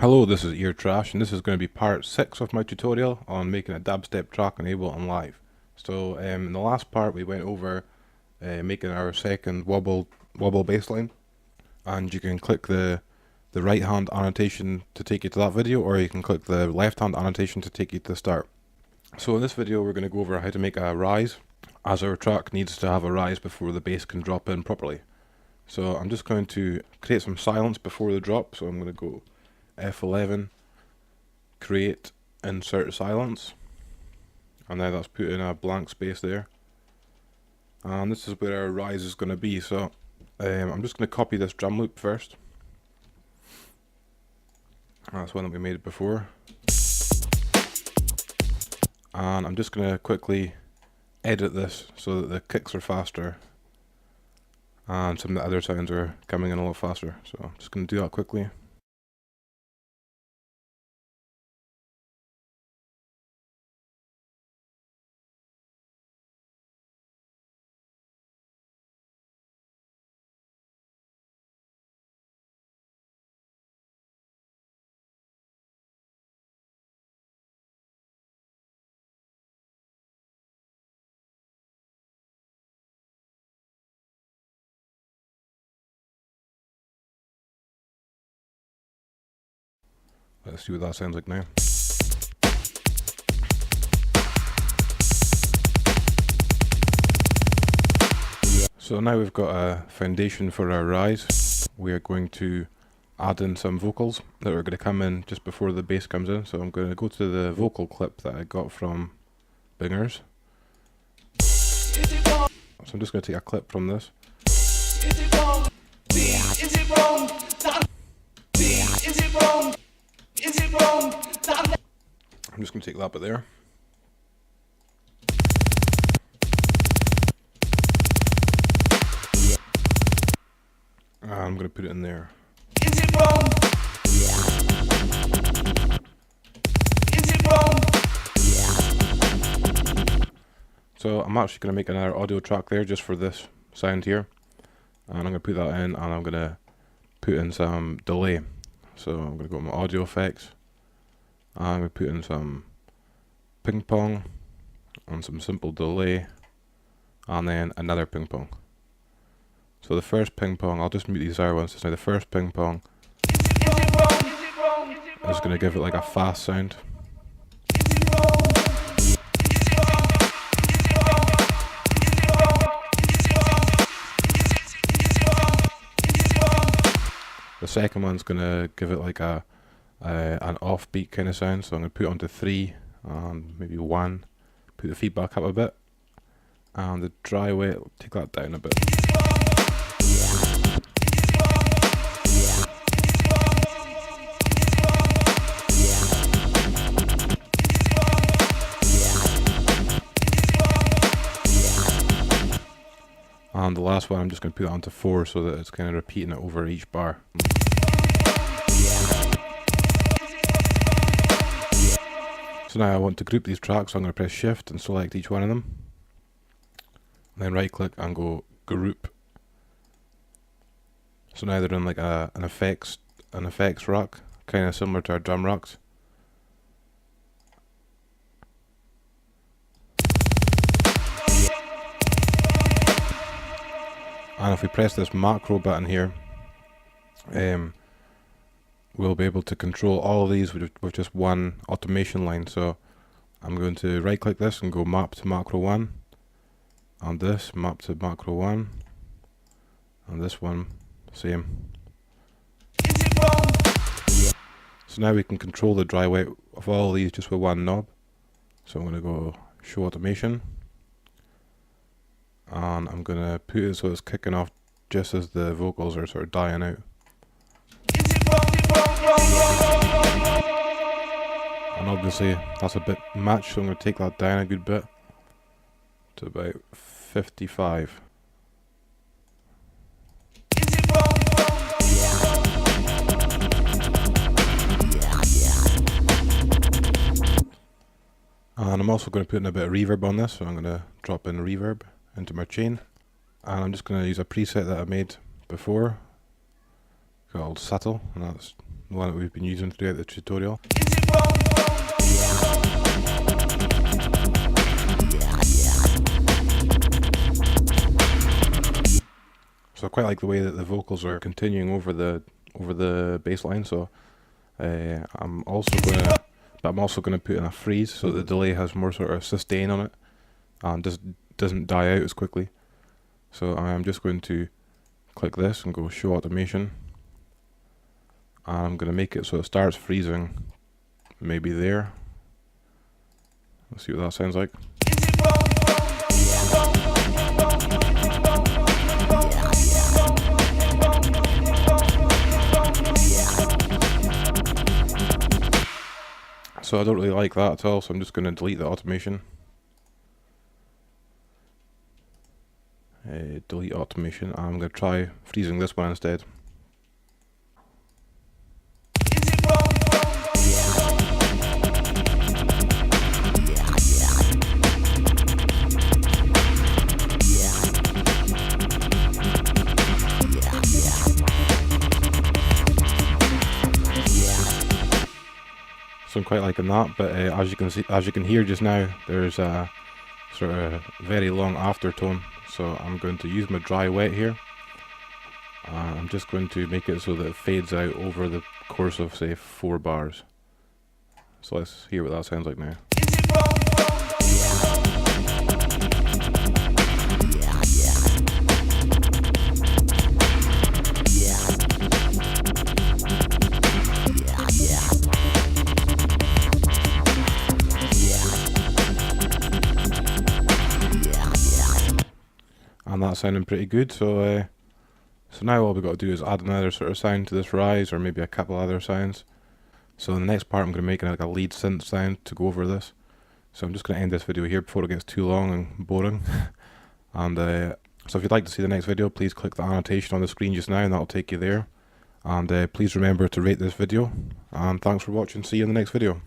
Hello, this is Ear Trash, and this is going to be part 6 of my tutorial on making a dubstep track on Ableton Live. So in the last part we went over making our second wobble bassline, and you can click the right hand annotation to take you to that video, or you can click the left hand annotation to take you to the start. So in this video we're going to go over how to make a rise, as our track needs to have a rise before the bass can drop in properly. So I'm just going to create some silence before the drop, so I'm going to go F11, create, insert silence, and now that's put in a blank space there, and this is where our rise is going to be. So I'm just going to copy this drum loop first. That's one that we made before, and I'm just going to quickly edit this so that the kicks are faster and some of the other sounds are coming in a lot faster. So I'm just going to do that quickly. Let's see what that sounds like now. So now we've got a foundation for our rise. We are going to add in some vocals that are going to come in just before the bass comes in. So I'm going to go to the vocal clip that I got from Bingers. So I'm just going to take a clip from this. I'm just going to take that bit there. And I'm going to put it in there. So I'm actually going to make another audio track there just for this sound here. And I'm going to put that in, and I'm going to put in some delay. So I'm going to go to my audio effects. I'm going to put in some ping pong and some simple delay, and then another ping pong. So the first ping pong, I'll just mute these other ones. So the first ping pong is going to give it like a fast sound. The second one's going to give it like an offbeat kind of sound, so I'm going to put it onto 3 and maybe 1, put the feedback up a bit, and the dry weight, take that down a bit. And the last one I'm just going to put it onto 4 so that it's kind of repeating it over each bar. So now I want to group these tracks, so I'm going to press shift and select each one of them. And then right click and go group. So now they're in like an effects rack, kind of similar to our drum racks. And if we press this macro button here, we'll be able to control all of these with just one automation line. So I'm going to right click this and go map to macro 1, and this map to macro 1, and this one same. So now we can control the dry weight of all of these just with one knob. So I'm going to go show automation, and I'm going to put it so it's kicking off just as the vocals are sort of dying out. And obviously that's a bit much, so I'm going to take that down a good bit to about 55. And I'm also going to put in a bit of reverb on this, so I'm going to drop in reverb into my chain. And I'm just going to use a preset that I made before called Subtle, and that's the one that we've been using throughout the tutorial. So I quite like the way that the vocals are continuing over the bass line. So I'm also gonna put in a freeze so that the delay has more sort of sustain on it and just doesn't die out as quickly. So I'm just going to click this and go show automation, and I'm going to make it so it starts freezing maybe there. Let's see what that sounds like. So I don't really like that at all, so I'm just going to delete the automation. Delete automation, and I'm going to try freezing this one instead. So I'm quite liking that, but as you can hear just now, there's a sort of very long aftertone. So I'm going to use my dry wet here. I'm just going to make it so that it fades out over the course of, say, 4 bars. So let's hear what that sounds like now. And that's sounding pretty good. So now all we've got to do is add another sort of sound to this rise, or maybe a couple other sounds. So in the next part I'm going to make like a lead synth sound to go over this. So I'm just going to end this video here before it gets too long and boring. And so if you'd like to see the next video, please click the annotation on the screen just now and that'll take you there. And please remember to rate this video. And thanks for watching. See you in the next video.